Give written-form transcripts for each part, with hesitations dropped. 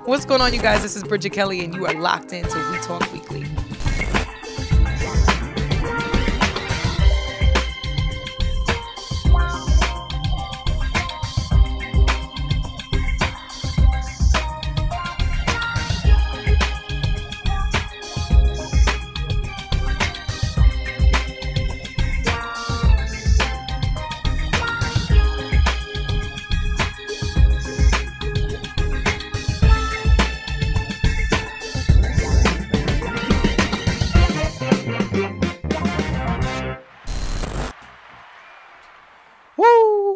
What's going on, you guys? This is Bridget Kelly, and you are locked into We Talk Weekly.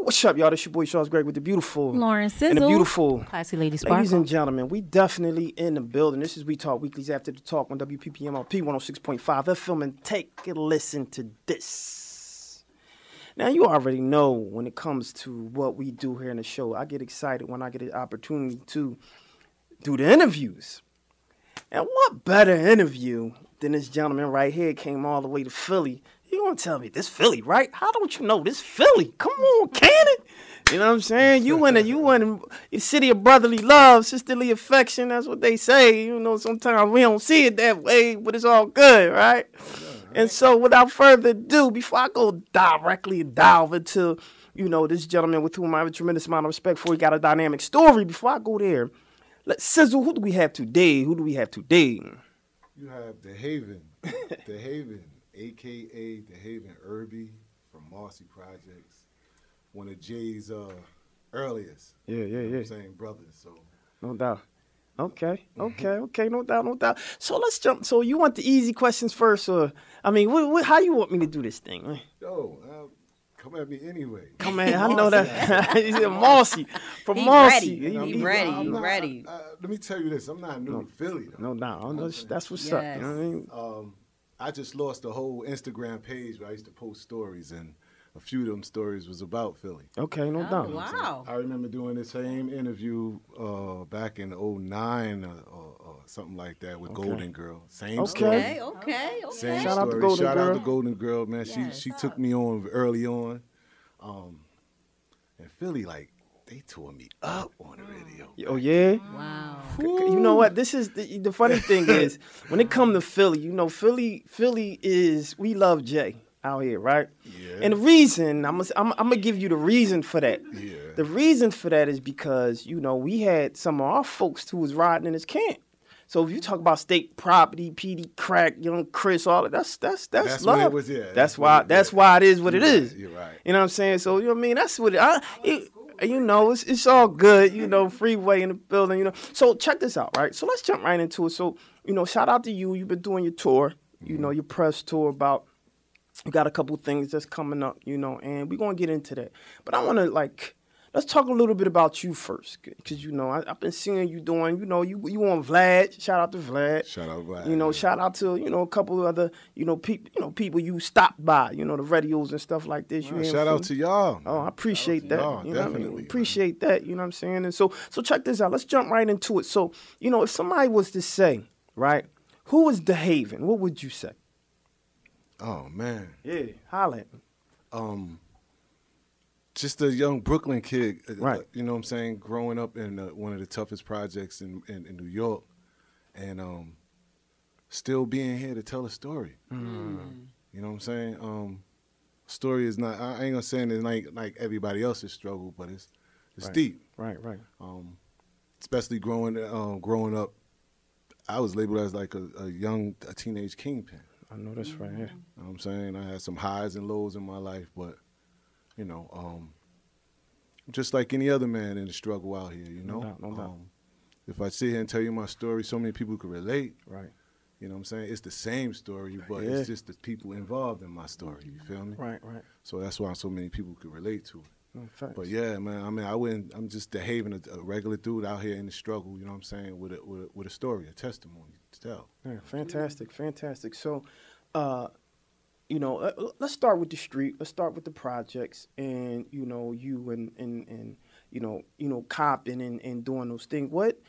What's up, y'all? This your boy Charles Greg with the beautiful Lauren Sizzle. and the beautiful Classy Lady Sparkle. ladies and gentlemen. We definitely in the building. This is We Talk Weeklies After the Talk on WPPMLP 106.5 FM, and take a listen to this. Now, you already know when it comes to what we do here in the show, I get excited when I get an opportunity to do the interviews. And what better interview than this gentleman right here came all the way to Philly. You gonna tell me this Philly, right? How don't you know this Philly? Come on, Cannon. You know what I'm saying? You in the city of brotherly love, sisterly affection. That's what they say. You know, sometimes we don't see it that way, but it's all good, right? And so, without further ado, before I go directly dive into, this gentleman with whom I have a tremendous amount of respect for, he got a dynamic story. Before I go there, let's Sizzle. Who do we have today? You have The Haven. The Haven. A.K.A. The Haven Irby from Marcy Projects, one of Jay's earliest. Yeah. I'm saying brothers, so. No doubt. Okay, no doubt. So let's jump. So you want the easy questions first, or, how you want me to do this thing, man? Yo, come at me anyway. Come at, I know that. He's a Marcy. From He Marcy. ready. Ready. Let me tell you this, I'm not new to Philly, though. No doubt. That's what's up. You know what I mean? I just lost the whole Instagram page where I used to post stories, and a few of them stories was about Philly. Okay, no doubt. Wow. I remember doing the same interview back in 2009 or something like that with Golden Girl. Same story. Okay. Same Shout out to story. Golden Shout Girl. out to Golden Girl, man. She took me on early on. And Philly, they tore me up on the radio. Oh, yeah? Wow. You know what? This is the funny thing is, when it comes to Philly, Philly is, we love Jay out here, right? Yeah. And the reason, I'm going to give you the reason for that. Yeah. The reason for that is because, we had some of our folks who was riding in his camp. So if you talk about state property, PD Crack, Young Chris, all of that's love. What it was, yeah. That's why it is what it is. You're right. You know what I'm saying? So that's what it's all good, freeway in the building, So check this out, right? So let's jump right into it. So, shout out to you. You've been doing your tour, your press tour about, you got a couple things that's coming up, and we're going to get into that. But I want to, let's talk a little bit about you first, because, I've been seeing you doing, you on Vlad. Shout out to Vlad. Shout out Vlad. Shout out to, a couple of other, people you stopped by, the radios and stuff like this. Shout out to y'all. Oh, I appreciate that. Y'all, definitely. Appreciate that, you know what I'm saying? And so check this out. Let's jump right into it. So, if somebody was to say, right, who is The Haven, what would you say? Oh, man. Yeah, holla at me. Just a young Brooklyn kid, Right. You know what I'm saying, growing up in one of the toughest projects in New York, and still being here to tell a story. Mm. You know what I'm saying? Story is not, I ain't gonna say it's like everybody else's struggle, but it's Right. deep. Right. Especially growing up, I was labeled as like a teenage kingpin. I know that's right here. You know what I'm saying? I had some highs and lows in my life, but, just like any other man in the struggle out here, No doubt. If I sit here and tell you my story, so many people could relate. Right. You know what I'm saying? It's the same story, but Yeah. it's just the people involved in my story. You feel me? Right. So that's why so many people could relate to it. No, facts. But yeah, man, I'm just The Haven, a regular dude out here in the struggle, you know what I'm saying, with a story, a testimony to tell. Yeah, fantastic. So, let's start with the street. Let's start with the projects, and you and copping and doing those things. What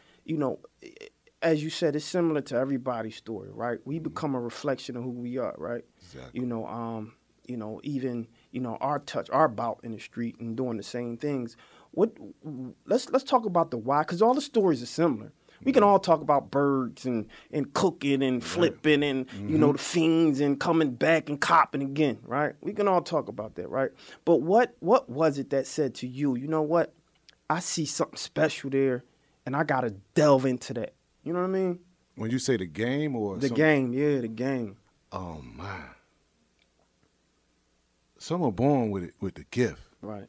as you said, it's similar to everybody's story, right? We become a reflection of who we are, right? Exactly. Even our bout in the street and doing the same things. Let's talk about the why, because all the stories are similar. We can all talk about birds and cooking and flipping and, you know, the fiends and coming back and copping again, right? We can all talk about that, right? But what was it that said to you, you know what? I see something special there, and I got to delve into that. You know what I mean? When you say the game or The game, yeah, the game. Oh, man. Some are born with it, with the gift. Right.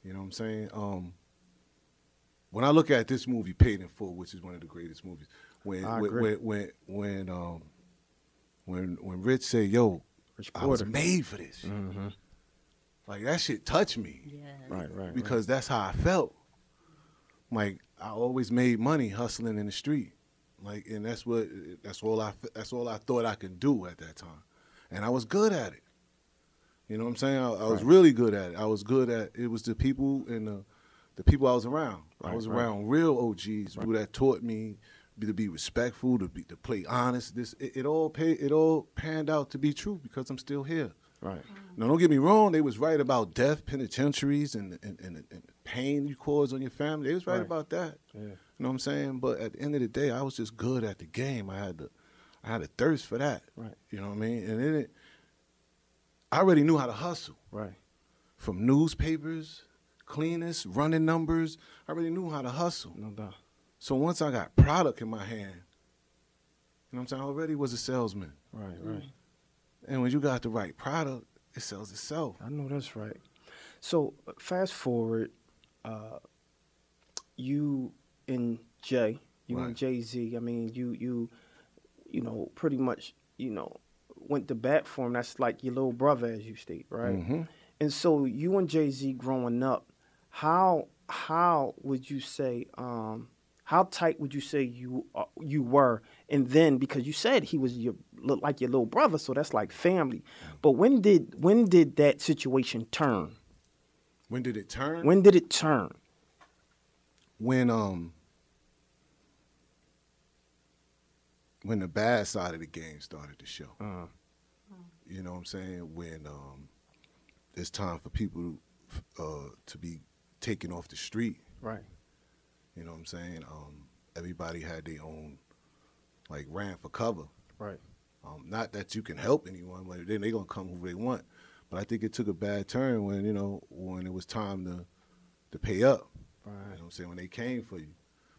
You know what I'm saying? When I look at this movie, Paid in Full, which is one of the greatest movies, when Rich said, "Yo, Rich I was Porter. made for this," like that shit touched me, Right. because that's how I felt. Like I always made money hustling in the street, like, and that's all I thought I could do at that time, and I was good at it. You know what I'm saying? I was really good at it. I was good at it. Was the people and the people I was around. I was around real OGs, people that taught me to be respectful, to play honest. It all panned out to be true because I'm still here. Right. Now, don't get me wrong. They was right about death, penitentiaries, and the pain you cause on your family. They was right about that. Yeah. You know what I'm saying? But at the end of the day, I was just good at the game. I had a thirst for that. Right. You know what I mean? And I already knew how to hustle. Right. From newspapers, cleaners, running numbers, I already knew how to hustle. No doubt. So once I got product in my hand, you know what I'm saying, I already was a salesman. Right. And when you got the right product, it sells itself. I know that's right. So fast forward, you and Jay, and Jay-Z. I mean, you know, pretty much, you know, went to bat for him. That's like your little brother, as you state, right? Mm-hmm. And so you and Jay-Z growing up, how would you say? How tight would you say you were? And then, because you said he was like your little brother, so that's like family. But when did that situation turn? When did it turn? When did it turn? When the bad side of the game started to show. You know what I'm saying? When it's time for people to be taken off the street. Right. You know what I'm saying? Everybody had their own, like, ran for cover. Right. Not that you can help anyone, but then they're going to come who they want. But I think it took a bad turn when, you know, when it was time to pay up. Right. You know what I'm saying? When they came for you.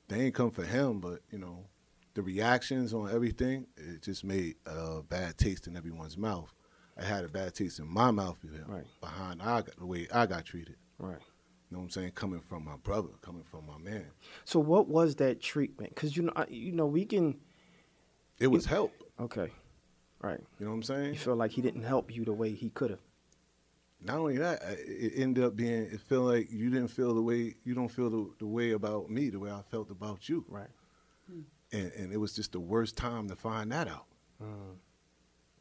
They ain't come for him, but, you know, the reactions on everything, it just made a bad taste in everyone's mouth. I had a bad taste in my mouth behind the way I got treated. Right. You know what I'm saying? Coming from my brother, coming from my man. So what was that treatment? Because, you know, we can... It was help. Okay. Right. You know what I'm saying? You feel like he didn't help you the way he could have. Not only that, it ended up being, it felt like you don't feel the way about me, the way I felt about you. Right. And it was just the worst time to find that out.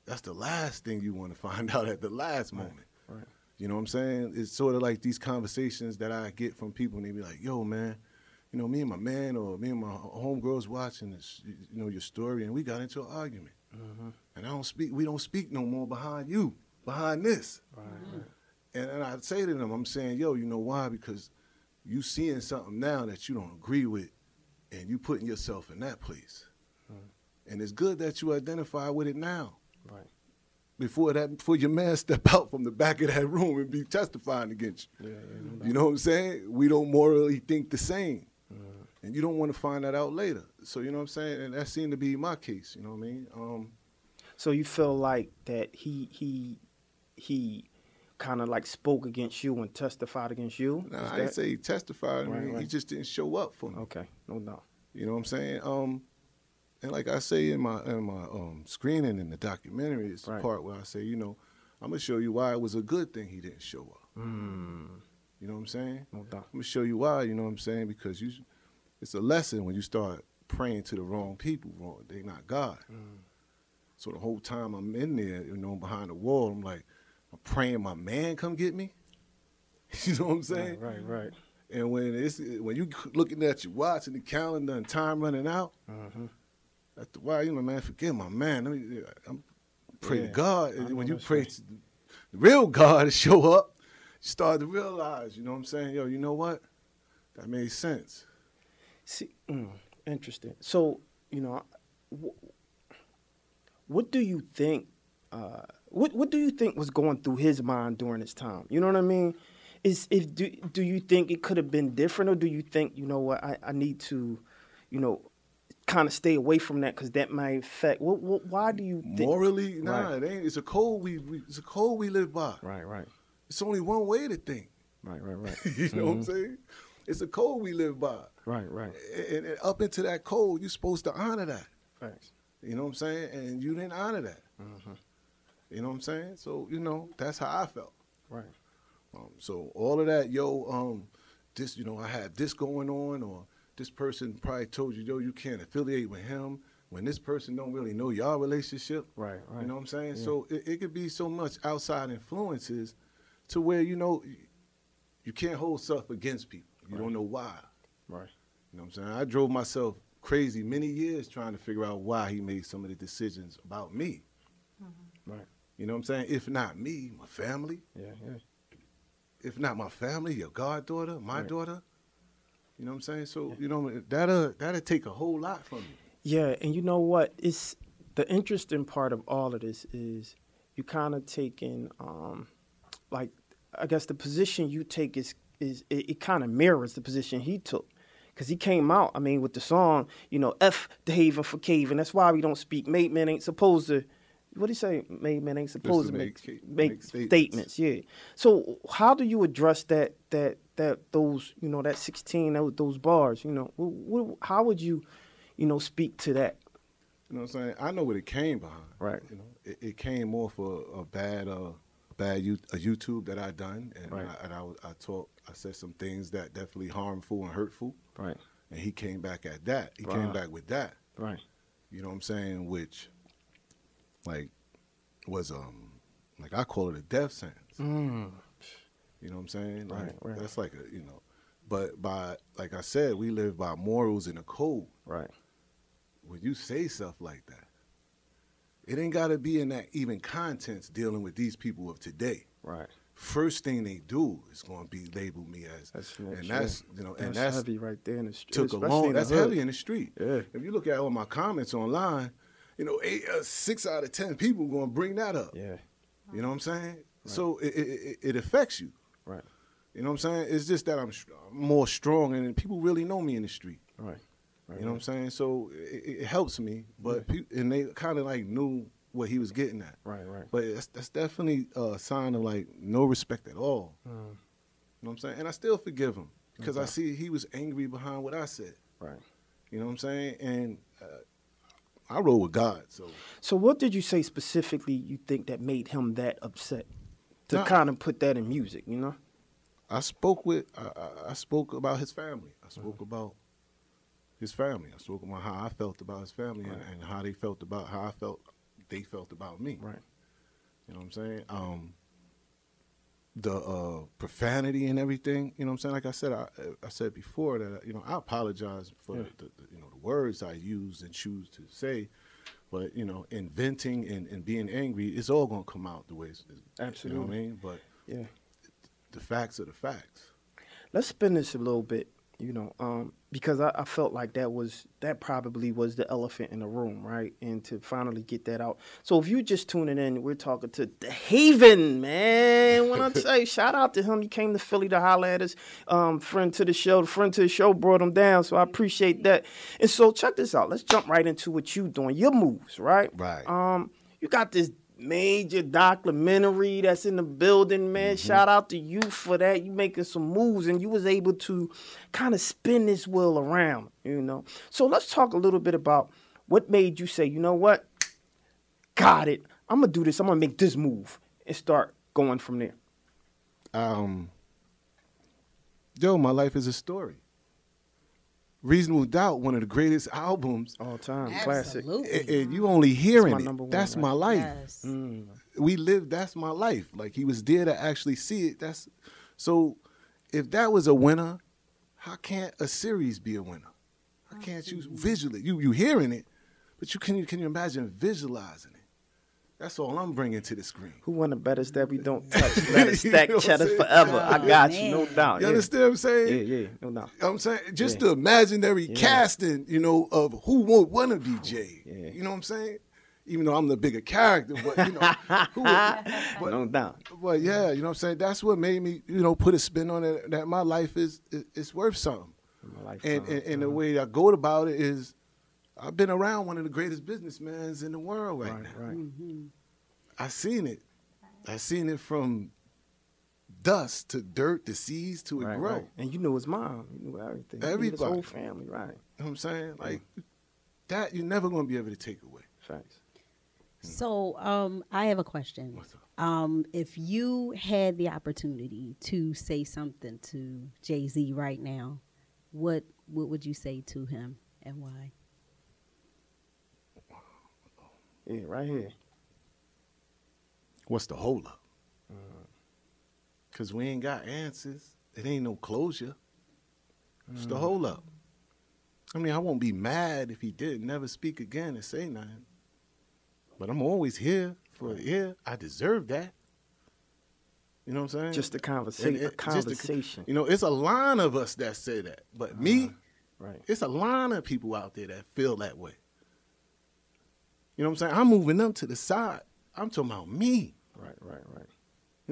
That's the last thing you want to find out at the last moment. Right. You know what I'm saying? It's sort of like these conversations that I get from people, and they be like, yo, man, you know, me and my man or me and my homegirls watching this, you know, your story, and we got into an argument. And we don't speak no more behind this. Right. And I say to them, I'm saying, yo, you know why? Because you seeing something now that you don't agree with, and you putting yourself in that place. And it's good that you identify with it now. Right. Before your man step out from the back of that room and be testifying against you. Yeah, you know what I'm saying? We don't morally think the same. And you don't want to find that out later. So, you know what I'm saying? And that seemed to be my case, you know what I mean? So you feel like that he kind of like spoke against you and testified against you? Nah, I didn't say he testified. Right. He just didn't show up for me. Okay, no doubt. You know what I'm saying? And like I say in my screening in the documentary, it's the part where I say, you know, I'm going to show you why it was a good thing he didn't show up. You know what I'm saying? No doubt. I'm going to show you why, you know what I'm saying? Because it's a lesson when you start praying to the wrong people. They're not God. So the whole time I'm in there, you know, behind the wall, I'm praying my man come get me. You know what I'm saying? Right. And when you looking at your watch and the calendar and time running out, after a while, you know, man, forget my man. I'm pray to God. And when you pray to the real God to show up, you start to realize, you know what I'm saying? Yo, you know what? That made sense. See, Interesting. So, you know, what do you think? What do you think was going through his mind during this time? You know what I mean? Do you think it could have been different, or do you think, you know what, I need to, you know, kind of stay away from that because that might affect? Why do you think? Morally, nah, Right. it ain't. It's a code it's a code we live by. Right. It's only one way to think. Right. You know what I'm saying? It's a code we live by. Right. And up into that code, you're supposed to honor that. Thanks. You know what I'm saying? And you didn't honor that. You know what I'm saying? So, you know, that's how I felt. Right. So all of that, this, you know, I had this going on, or this person probably told you, yo, you can't affiliate with him, when this person don't really know your relationship. Right. You know what I'm saying? Yeah. So it could be so much outside influences to where, you know, you can't hold stuff against people. You don't know why. Right. You know what I'm saying? I drove myself crazy many years trying to figure out why he made some of the decisions about me. Right. You know what I'm saying? If not me, my family. Yeah. If not my family, your goddaughter, my Right. daughter. You know what I'm saying? So, you know, that'll take a whole lot from you. Yeah, and you know what? It's the interesting part of all of this is you kind of taking, like, I guess the position you take is it kind of mirrors the position he took. Because he came out, I mean, with the song, you know, F the Haven for Caving. That's why we don't speak. Made men ain't supposed to, what do you say? Made men ain't supposed to make statements. Yeah. So how do you address that those, you know, that 16, those bars, you know, how would you, you know, speak to that? You know what I'm saying? I know what it came behind. Right. You know, it came off a bad YouTube that I done, and Right. I said some things that definitely harmful and hurtful. Right. And he came back at that. He Right. came back with that. Right. You know what I'm saying? Which, like, was like, I call it a death sentence. You know what I'm saying? Like, Right. that's like a, you know, but like I said, we live by morals and a code. Right. When you say stuff like that, it ain't got to be in that even contents dealing with these people of today. Right. First thing they do is going to be label me as, That's you know, and that's that's heavy right there in the street. took a long. That's heavy in the street. Yeah. If you look at all my comments online, you know, 6 out of 10 people going to bring that up. Yeah. You know what I'm saying? So it affects you. Right. You know what I'm saying? It's just that I'm more strong, and people really know me in the street. Right. You know what I'm saying? So it helps me, but and they kind of like knew what he was getting at. Right. But that's definitely a sign of like no respect at all. You know what I'm saying? And I still forgive him because I see he was angry behind what I said. Right. You know what I'm saying? And I roll with God. So what did you say specifically you think that made him that upset to kind of put that in music, you know? I spoke about his family. I spoke about his family. I spoke about how I felt about his family and how they felt about how they felt about me. Right. You know what I'm saying? The profanity and everything, you know what I'm saying? Like I said, I said before that, you know, I apologize for the you know, the words I use and choose to say, but, you know, inventing and being angry, it's all going to come out the way it's Absolutely. You know what I mean? But Yeah. the facts are the facts. Let's spin this a little bit, you know, because I felt like that probably was the elephant in the room, right? And to finally get that out. So if you just tuning in, we're talking to The Haven, man. When I say shout out to him, he came to Philly to holler at us, friend to the show. The friend to the show brought him down, so I appreciate that. And so check this out. Let's jump right into what you doing, your moves, right? Right. You got this major documentary that's in the building, man. Shout out to you for that. You making some moves, and you was able to kind of spin this wheel around, you know. So let's talk a little bit about what made you say, you know what, got it. I'm gonna do this. I'm gonna make this move and start going from there. My life is a story. Reasonable Doubt, one of the greatest albums. All time, classic. Absolutely. And you only hearing my it. number one, That's right? my life. Yes. We live. That's my life. Like, he was there to actually see it. So. If that was a winner, how can't a series be a winner? How can't you visually? You hearing it, but can you imagine visualizing it? That's all I'm bringing to the screen. Who want the better that we don't touch? Let us stack You know what cheddar I'm saying? forever. I got you, Man. no doubt. You Yeah. understand what I'm saying? Yeah, no doubt. You know what I'm saying? Just the imaginary casting, of who would want to be Jay. Yeah. You know what I'm saying? Even though I'm the bigger character, but who would, No doubt. but yeah, you know what I'm saying? That's what made me, put a spin on it, that my life is worth something. My life And, time. and the way I go about it is, I've been around one of the greatest businessmen in the world right now. Right. I seen it. I seen it from dust to dirt to seeds to it Right, grow. right. And you knew his mom. You knew everything. You knew his Everybody. whole family, right. You know what I'm saying? Like, that you're never going to be able to take away. Facts. So, I have a question. What's up? If you had the opportunity to say something to Jay-Z right now, what would you say to him and why? Yeah, right here. What's the hold up? Because we ain't got answers. It ain't no closure. What's the hold up? I mean, I won't be mad if he did never speak again and say nothing. But I'm always here for an ear. I deserve that. You know what I'm saying? Just a And conversation. it- A conversation. it's a line of us that say that. But me, Right. it's a line of people out there that feel that way. You know what I'm saying? I'm moving them to the side. I'm talking about me. Right. You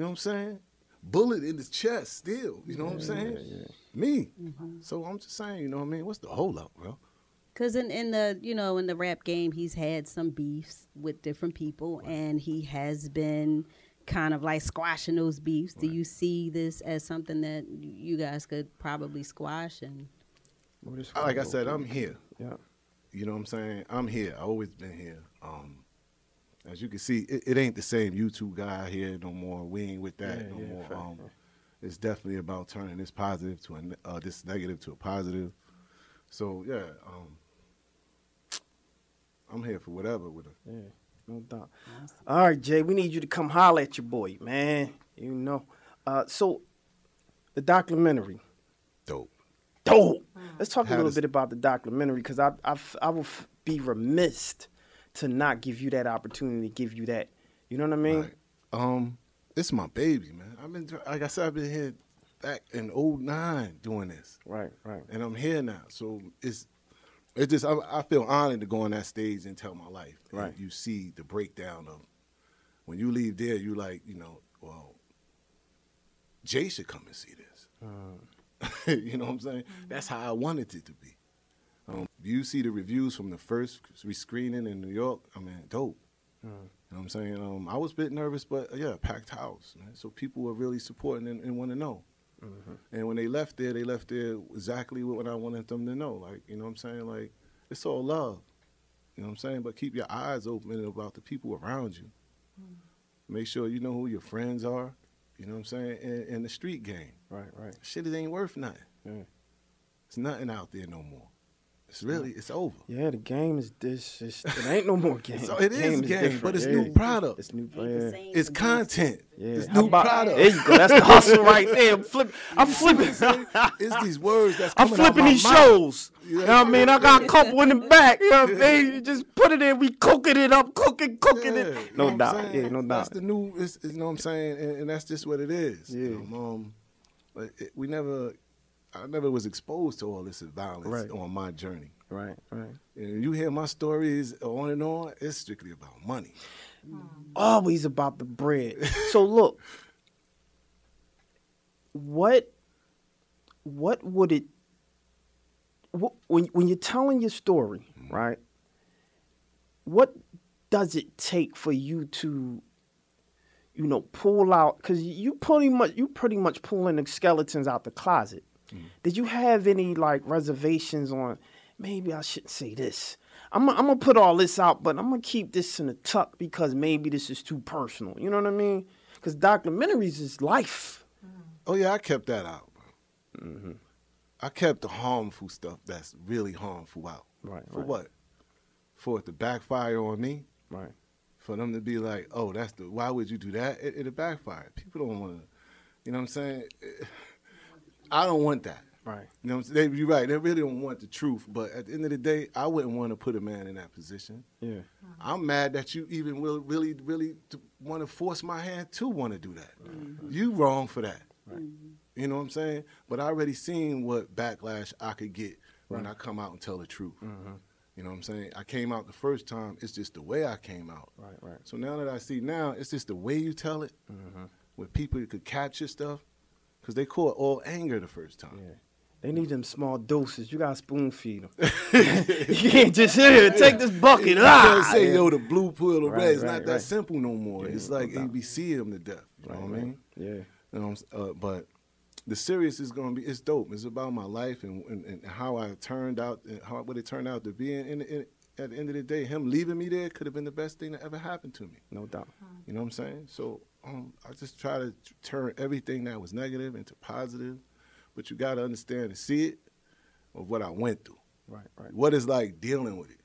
know what I'm saying? Bullet in the chest still. You know what I'm saying? Yeah. Me. So I'm just saying, you know what I mean? What's the hold up, bro? Because in the rap game, he's had some beefs with different people, and he has been kind of like squashing those beefs. Do you see this as something that you guys could probably squash? And Like I said, I'm here. Yeah. You know what I'm saying? I'm here. I've always been here. As you can see, it ain't the same YouTube guy here no more. We ain't with that no more. fact. It's definitely about turning this positive to this negative to a positive. So yeah, I'm here for whatever with it. Yeah, no doubt. All right, Jay, we need you to come holler at your boy, man. You know. So, the documentary. Dope. Let's talk a How little does- bit about the documentary, because I will be remiss to not give you that opportunity, to give you that. You know what I mean? Right. It's my baby, man. Like I said, I've been here back in '09 doing this. Right. And I'm here now. So it's just I feel honored to go on that stage and tell my life. And Right. you see the breakdown of when you leave there, you like, well, Jay should come and see this. You know what I'm saying? That's how I wanted it to be. You see the reviews from the first screening in New York. I mean, dope. You know what I'm saying? I was a bit nervous, but yeah, packed house, man. So people were really supporting and want to know. And when they left there exactly what I wanted them to know. Like, you know what I'm saying? Like, it's all love. You know what I'm saying? But keep your eyes open about the people around you. Make sure you know who your friends are. You know what I'm saying? In the street game. Right. Shit, it ain't worth nothing. Yeah. It's nothing out there no more. It's over. Yeah, the game is this. It ain't no more game. So it is Game game, different. but it's Yeah. new product. It's new. Ain't the Yeah. same It's as content. Yeah. It's How new about- product. There you go. That's the hustle right there. I'm flipping. It's these words that's I'm coming out flipping my these mouth. shows. You know what I mean? I got a couple in the back. You know what I mean? You just put it in. We cooking it up, cooking Yeah, it. you No know what I'm doubt. saying? Yeah, no doubt. That's the new. You know what I'm saying? And that's just what it is. Yeah. But I never was exposed to all this violence Right. on my journey. Right. And you hear my stories on and on. It's strictly about money. Always about the bread. So look, what would it? When you're telling your story, right? What does it take for you to, pull out? Because you pretty much pulling the skeletons out the closet. Did you have any reservations on? Maybe I shouldn't say this. I'm gonna put all this out, but I'm gonna keep this in the tuck because maybe this is too personal. You know what I mean? Because documentaries is life. Oh yeah, I kept that out, bro. I kept the harmful stuff that's really harmful out. Right. For what? For it to backfire on me? Right. For them to be like, oh, why would you do that? It'll backfire. People don't want to, you know what I'm saying? I don't want that. Right. You know what I'm saying? You're right. They really don't want the truth. But at the end of the day, I wouldn't want to put a man in that position. Yeah. I'm mad that you even will really want to force my hand to want to do that. You wrong for that. Right. You know what I'm saying? But I already seen what backlash I could get when I come out and tell the truth. You know what I'm saying? I came out the first time. It's just the way I came out. Right, right. So now that I see now, it's just the way you tell it, where people could capture stuff, because they caught all anger the first time. Yeah. They need them small doses. You got to spoon feed them. You can't just here, take this bucket. You can't say, Yeah. yo, the blue pill, the Right, red. It's right, not that right. simple no more. Yeah, it's no like doubt. ABC them to death. You know what I mean? Yeah. You know what I'm but the series is going to be, it's dope. It's about my life and how I turned out, and what it turned out to be. And at the end of the day, him leaving me there could have been the best thing that ever happened to me. No doubt. You know what I'm saying? So I just try to turn everything that was negative into positive. But you got to understand and see it of what I went through. Right, right. What it's like dealing with it.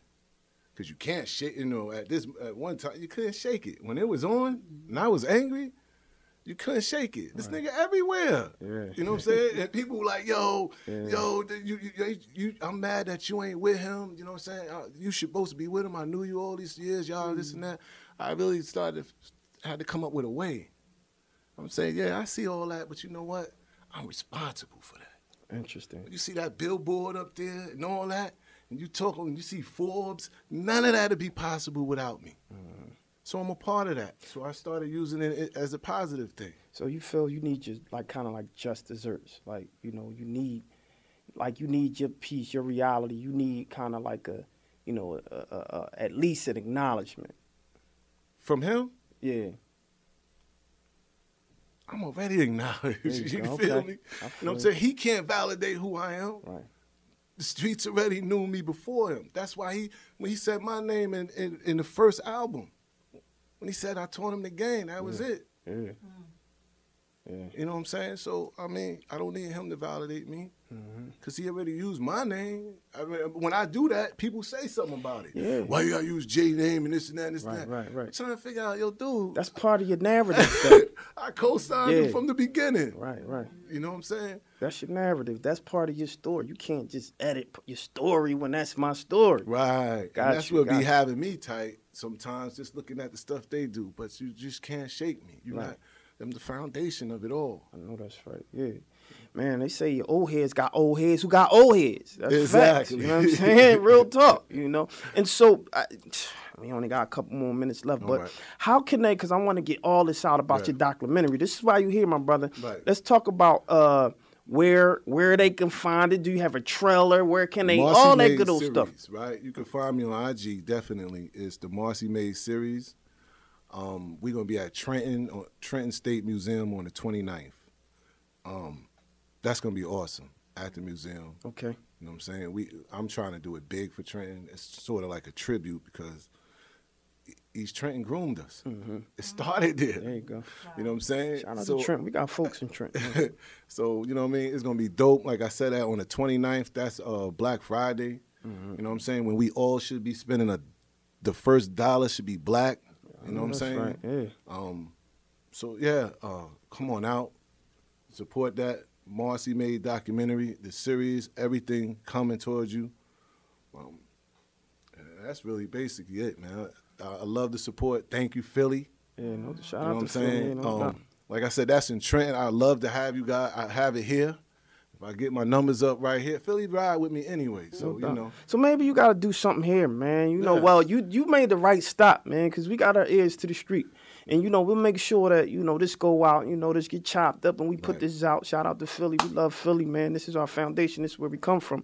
Because you can't shake, at one time, you couldn't shake it. When it was on and I was angry, you couldn't shake it. This nigga everywhere. Yeah. You know what I'm saying? And people were like, yo, Yeah. I'm mad that you ain't with him. You know what I'm saying? You supposed to be with him. I knew you all these years, y'all, this and that. I really had to come up with a way. I'm saying, yeah, I see all that, but you know what? I'm responsible for that. Interesting. You see that billboard up there and all that, and you talk, and you see Forbes, none of that would be possible without me. So I'm a part of that. So I started using it as a positive thing. So you feel you need your, kind of like just desserts. Like, you need your piece, your reality. You need kind of like at least an acknowledgement. From him, Yeah. I'm already acknowledged. There you You go. feel Okay. me? I You know feel what I'm saying? He can't validate who I am. Right. The streets already knew me before him. That's why when he said my name in the first album, when he said I taught him the game, that was it. Yeah. Yeah. You know what I'm saying? So, I mean, I don't need him to validate me because he already used my name. I mean, when I do that, people say something about it. Yeah. Why you got to use J name and this and that and this Right, and that? right, right. I'm trying to figure out, yo, dude. That's part of your narrative, though. I co-signed Yeah. him from the beginning. Right, right. You know what I'm saying? That's your narrative. That's part of your story. You can't just edit your story when that's my story. Right. Got And that's you, what got be you. having me tight sometimes, just looking at the stuff they do. But you just can't shake me. You're Right. not, I'm the foundation of it all. I know that's right. Yeah. Man, they say old heads got old heads who got old heads. That's facts. Exactly. You know what I'm saying? Real talk, And so, we only got a couple more minutes left, but right. how can they, because I want to get all this out about Right. your documentary. This is why you're here, my brother. Right. Let's talk about where they can find it. Do you have a trailer? Where can they, Marcy all that Mays good old series, stuff. Right? You can find me on IG, definitely. It's the Marcy Mays series. We're going to be at Trenton State Museum on the 29th. That's going to be awesome at the museum. Okay. You know what I'm saying? I'm trying to do it big for Trenton. It's sort of like a tribute because East Trenton groomed us. It started there. There you go. You know what I'm saying? Shout out to Trent. We got folks in Trent. So, you know what I mean? It's going to be dope. Like I said, that on the 29th, that's Black Friday. You know what I'm saying? When we all should be spending the first dollar should be black. You know what I'm That's saying? right. Yeah. So, yeah, come on out. Support that Marcy Mays documentary, the series, everything coming towards you. That's really basically it, man. I love the support. Thank you, Philly. Yeah, no, shout You know out what to I'm Philly, saying? no doubt. Like I said, that's in Trenton. I'd love to have you guys. I have it here. If I get my numbers up right here, Philly ride with me anyway. So, No doubt. you know. So maybe you got to do something here, man. You know, Yeah. well, you made the right stop, man, because we got our ears to the street. And, we'll make sure that, this go out, this get chopped up and we put Right. this out. Shout out to Philly. We love Philly, man. This is our foundation. This is where we come from.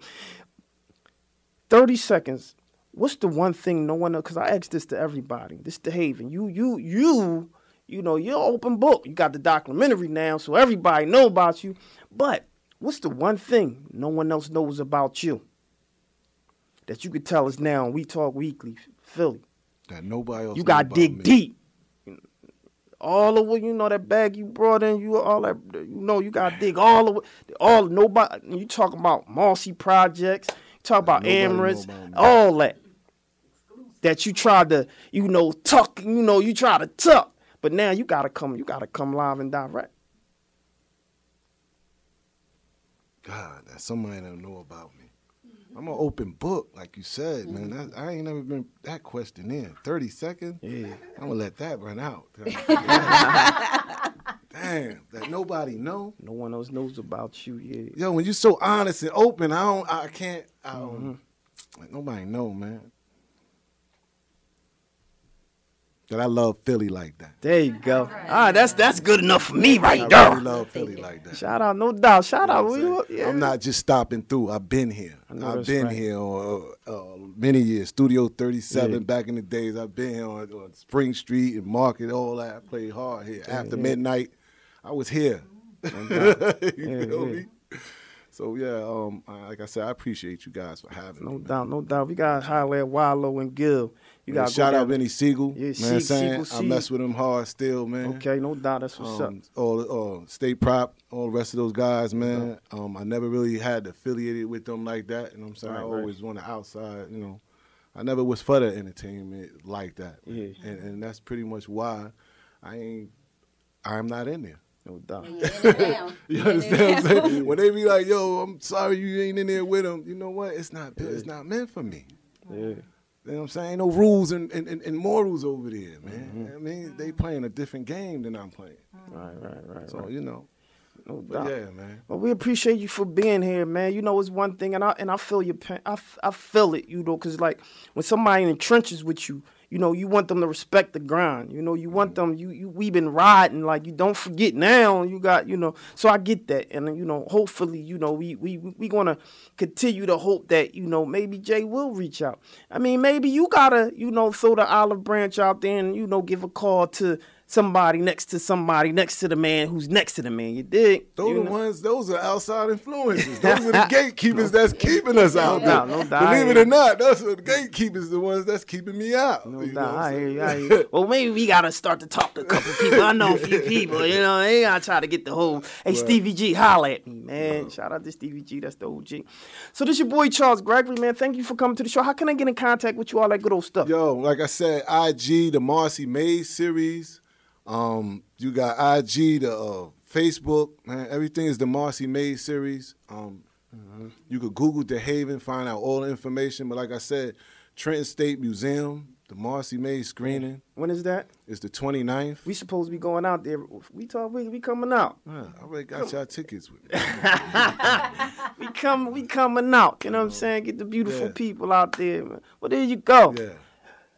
30 seconds. What's the one thing no one knows? Because I asked this to everybody. This the Haven. You're an open book. You got the documentary now, so everybody know about you. But what's the one thing no one else knows about you that you could tell us now on We Talk Weekly, Philly? That nobody else You know got to about dig me. deep. All of what, that bag you brought in, all that, you got to dig all of it. Nobody, you talk about Marcy Projects, you talk about Nobody know Emirates, about me. all that. That you tried to, tuck, you try to tuck. But now you gotta come live and direct. God, that somebody don't know about me. I'm an open book, like you said, man. I ain't never been that questioned in. 30 seconds? Yeah. I'm going to let that run out. Damn, that nobody know. No one else knows about you. Yeah. Yo, when you so honest and open, I can't, like, nobody know, man. That I love Philly like that. There you go. That's good enough for me right I there. really love Philly like that. Shout out, no doubt. Shout out. You know what I'm saying? Yeah. I'm not just stopping through. I've been here. know I've that's been right. here on many years. Studio 37 Yeah. back in the days. I've been here on Spring Street and Market, all that. I played hard here. After midnight, I was here. You feel me? So yeah, like I said, I appreciate you guys for having me. No doubt, no doubt. We got to holler at Wallow and Gil. You got Shout out Benny Siegel. Yeah, man, saying Siegel, I mess with him hard still, man. Okay, no doubt. That's what's up. All State Prop, all the rest of those guys, man. I never really had affiliated with them like that. You know what I'm saying? Right, I right. always on the outside, you know. I never was for the entertainment like that. Yeah. And that's pretty much why I'm not in there. No doubt. You understand what I'm saying? When they be like, yo, I'm sorry you ain't in there with them, you know what? It's not meant for me. Yeah. You know what I'm saying? Ain't no rules and morals over there, man. I mean, they playing a different game than I'm playing. Right. So, you know. No But doubt. yeah, man. Well, we appreciate you for being here, man. You know, it's one thing, and I feel your pain. I feel it, you know, because like when somebody in the trenches with you, you know, you want them to respect the grind. You know, you want them. We been riding, like you don't forget now. You got, you know. So I get that, and you know, hopefully, you know, we gonna continue to hope that, you know, maybe Jay will reach out. I mean, maybe you gotta, you know, throw the olive branch out there and, you know, give a call to somebody next to the man who's next to the man. You dig? Those are outside influences. Those are the gatekeepers that's keeping us out there. No doubt. Believe it or not, those are the gatekeepers, the ones that's keeping me out. No You know doubt. what I'm I hear saying? you. I hear you. Well, maybe we gotta start to talk to a couple people. I know a few people. You know, they gotta try to get the whole. Hey, Stevie G, holla at me, man. Shout out to Stevie G. That's the OG. So this your boy Charles Gregory, man. Thank you for coming to the show. How can I get in contact with you? All that good old stuff. Yo, like I said, IG, the Marcy Mays series. You got IG, the Facebook, man. Everything is the Marcy Mays series. You could Google the Haven, find out all the information. But like I said, Trenton State Museum, the Marcy Mays screening. When is that? It's the 29th. We supposed to be going out there. We coming out. I already got y'all tickets with me. We coming out. You know what I'm saying? Get the beautiful people out there, man. Well, there you go. Yeah.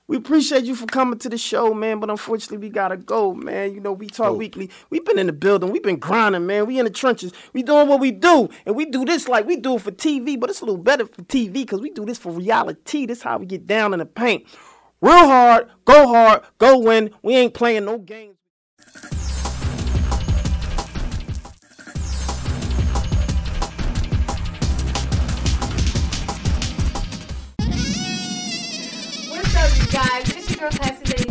We appreciate you for coming to the show, man, but unfortunately we gotta go, man. You know, we talk weekly. We've been in the building. We've been grinding, man. We in the trenches. We doing what we do. And we do this like we do it for TV, but it's a little better for TV because we do this for reality. This is how we get down in the paint. Real hard, go win. We ain't playing no games. What's up, you guys? It's your girl, Cassie Lady